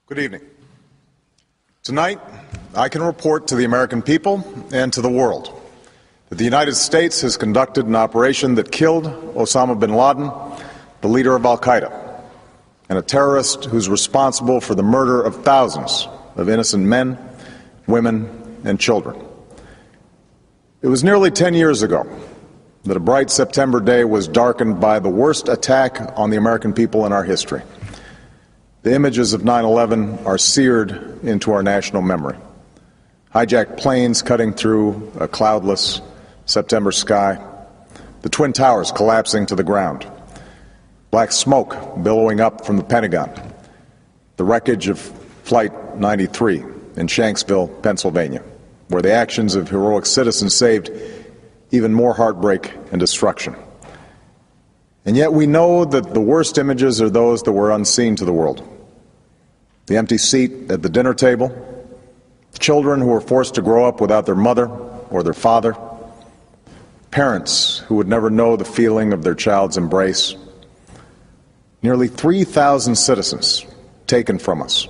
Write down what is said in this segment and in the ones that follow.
Good evening. Tonight, I can report to the American people and to the world that the United States has conducted an operation that killed Osama bin Laden, the leader of al-Qaeda, and a terrorist who's responsible for the murder of thousands of innocent men, women, and children. It was nearly 10 years ago that a bright September day was darkened by the worst attack on the American people in our history. The images of 9/11 are seared into our national memory. Hijacked planes cutting through a cloudless September sky, the Twin Towers collapsing to the ground, black smoke billowing up from the Pentagon, the wreckage of Flight 93 in Shanksville, Pennsylvania, where the actions of heroic citizens saved even more heartbreak and destruction. And yet we know that the worst images are those that were unseen to the world. The empty seat at the dinner table, children who were forced to grow up without their mother or their father, parents who would never know the feeling of their child's embrace, nearly 3,000 citizens taken from us,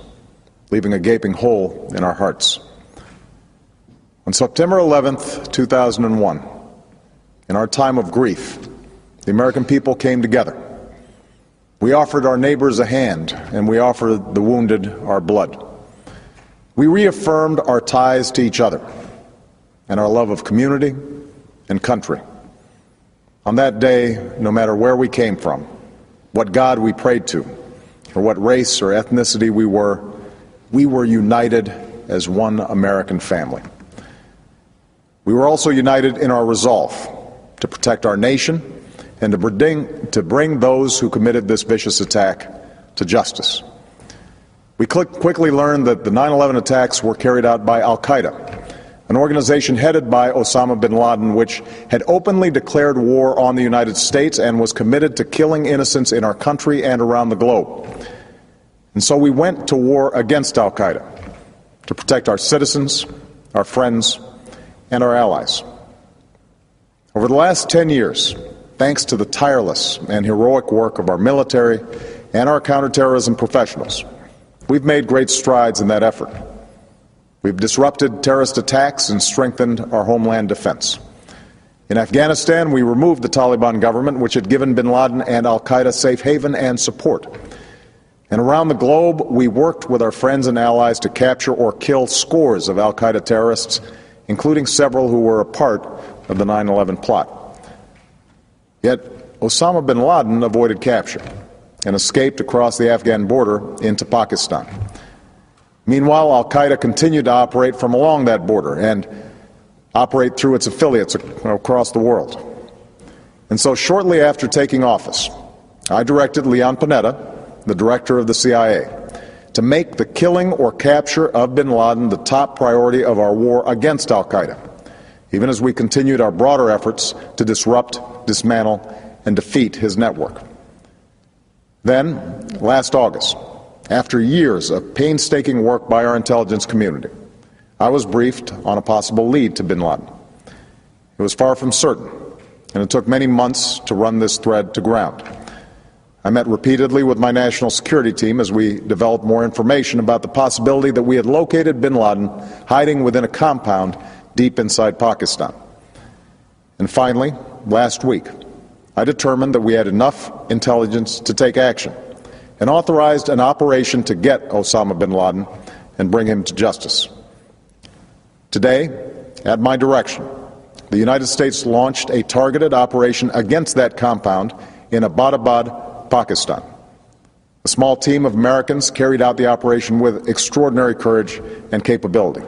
leaving a gaping hole in our hearts. On September 11th, 2001, in our time of grief, the American people came together. We offered our neighbors a hand, and we offered the wounded our blood. We reaffirmed our ties to each other and our love of community and country. On that day, no matter where we came from, what God we prayed to, or what race or ethnicity we were united as one American family. We were also united in our resolve to protect our nation and to bring those who committed this vicious attack to justice. We quickly learned that the 9/11 attacks were carried out by al-Qaeda, an organization headed by Osama bin Laden, which had openly declared war on the United States and was committed to killing innocents in our country and around the globe. And so we went to war against al-Qaeda to protect our citizens, our friends, and our allies. Over the last 10 years, thanks to the tireless and heroic work of our military and our counterterrorism professionals, we've made great strides in that effort. We've disrupted terrorist attacks and strengthened our homeland defense. In Afghanistan, we removed the Taliban government, which had given bin Laden and al-Qaeda safe haven and support. And around the globe, we worked with our friends and allies to capture or kill scores of al-Qaeda terrorists, including several who were a part of the 9/11 plot. Yet Osama bin Laden avoided capture and escaped across the Afghan border into Pakistan. Meanwhile, al-Qaeda continued to operate from along that border and operate through its affiliates across the world. And so shortly after taking office, I directed Leon Panetta, the director of the CIA, to make the killing or capture of bin Laden the top priority of our war against al-Qaeda, even as we continued our broader efforts to disrupt, dismantle, and defeat his network. Then, last August, after years of painstaking work by our intelligence community, I was briefed on a possible lead to bin Laden. It was far from certain, and it took many months to run this thread to ground. I met repeatedly with my national security team as we developed more information about the possibility that we had located bin Laden hiding within a compound deep inside Pakistan. And finally, last week, I determined that we had enough intelligence to take action and authorized an operation to get Osama bin Laden and bring him to justice. Today, at my direction, the United States launched a targeted operation against that compound in Abbottabad, Pakistan. A small team of Americans carried out the operation with extraordinary courage and capability.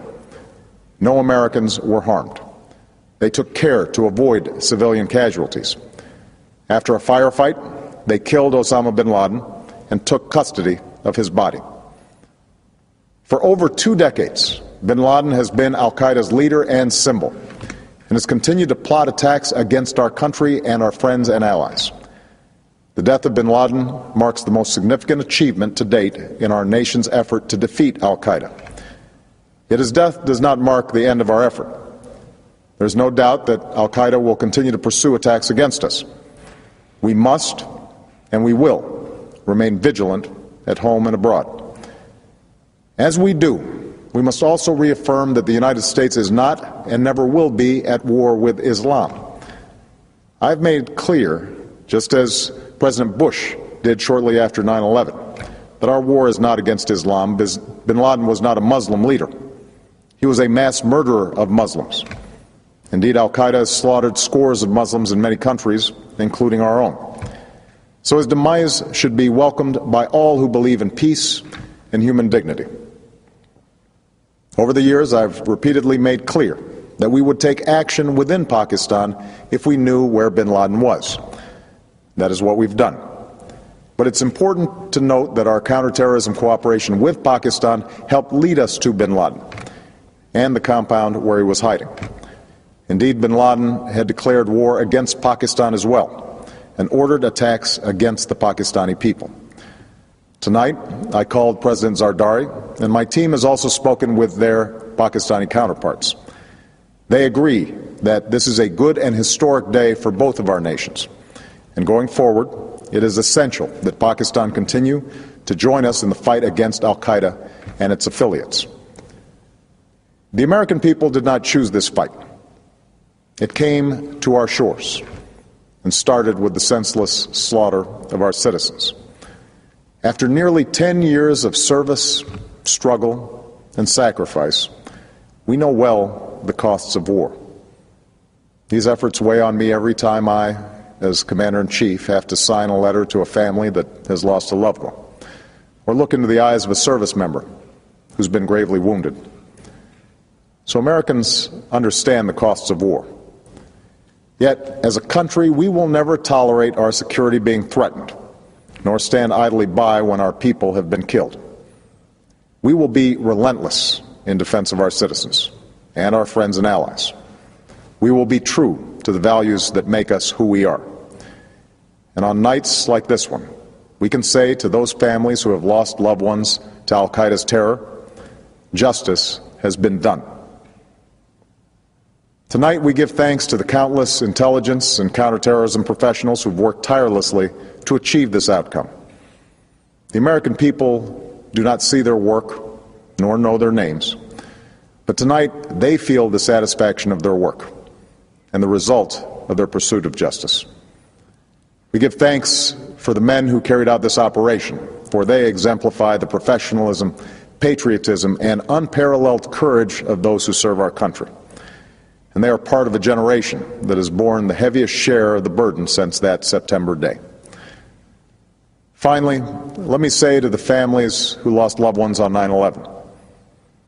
No Americans were harmed. They took care to avoid civilian casualties. After a firefight, they killed Osama bin Laden and took custody of his body. For over 2 decades, bin Laden has been al-Qaeda's leader and symbol, and has continued to plot attacks against our country and our friends and allies. The death of bin Laden marks the most significant achievement to date in our nation's effort to defeat al-Qaeda. Yet his death does not mark the end of our effort. There is no doubt that al-Qaeda will continue to pursue attacks against us. We must, and we will, remain vigilant at home and abroad. As we do, we must also reaffirm that the United States is not and never will be at war with Islam. I've made clear, just as President Bush did shortly after 9/11, that our war is not against Islam. Bin Laden was not a Muslim leader. He was a mass murderer of Muslims. Indeed, al-Qaeda has slaughtered scores of Muslims in many countries, including our own. So his demise should be welcomed by all who believe in peace and human dignity. Over the years, I've repeatedly made clear that we would take action within Pakistan if we knew where bin Laden was. That is what we've done. But it's important to note that our counterterrorism cooperation with Pakistan helped lead us to bin Laden and the compound where he was hiding. Indeed, bin Laden had declared war against Pakistan as well and ordered attacks against the Pakistani people. Tonight, I called President Zardari, and my team has also spoken with their Pakistani counterparts. They agree that this is a good and historic day for both of our nations. And going forward, it is essential that Pakistan continue to join us in the fight against al-Qaeda and its affiliates. The American people did not choose this fight. It came to our shores and started with the senseless slaughter of our citizens. After nearly 10 years of service, struggle, and sacrifice, we know well the costs of war. These efforts weigh on me every time I, as Commander-in-Chief, have to sign a letter to a family that has lost a loved one, or look into the eyes of a service member who's been gravely wounded. So Americans understand the costs of war. Yet, as a country, we will never tolerate our security being threatened, nor stand idly by when our people have been killed. We will be relentless in defense of our citizens and our friends and allies. We will be true to the values that make us who we are. And on nights like this one, we can say to those families who have lost loved ones to al-Qaeda's terror, justice has been done. Tonight we give thanks to the countless intelligence and counterterrorism professionals who've worked tirelessly to achieve this outcome. The American people do not see their work nor know their names, but tonight they feel the satisfaction of their work and the result of their pursuit of justice. We give thanks for the men who carried out this operation, for they exemplify the professionalism, patriotism, and unparalleled courage of those who serve our country. And they are part of a generation that has borne the heaviest share of the burden since that September day. Finally, let me say to the families who lost loved ones on 9/11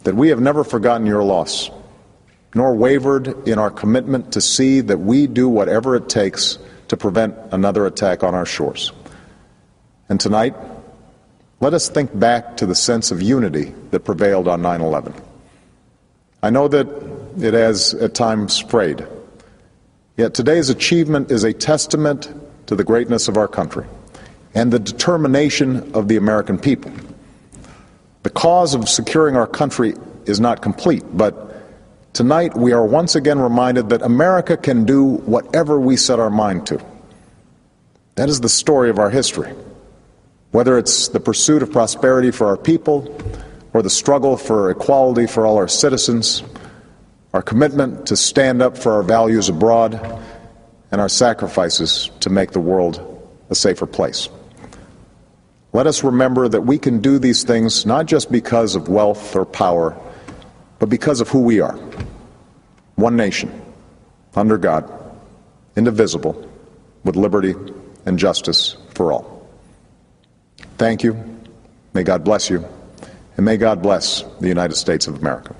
that we have never forgotten your loss, nor wavered in our commitment to see that we do whatever it takes to prevent another attack on our shores. And tonight, let us think back to the sense of unity that prevailed on 9/11. I know that it has at times frayed, yet today's achievement is a testament to the greatness of our country and the determination of the American people. The cause of securing our country is not complete, but tonight we are once again reminded that America can do whatever we set our mind to. That is the story of our history. Whether it's the pursuit of prosperity for our people, or the struggle for equality for all our citizens, our commitment to stand up for our values abroad, and our sacrifices to make the world a safer place. Let us remember that we can do these things not just because of wealth or power, but because of who we are. One nation, under God, indivisible, with liberty and justice for all. Thank you. May God bless you. And may God bless the United States of America.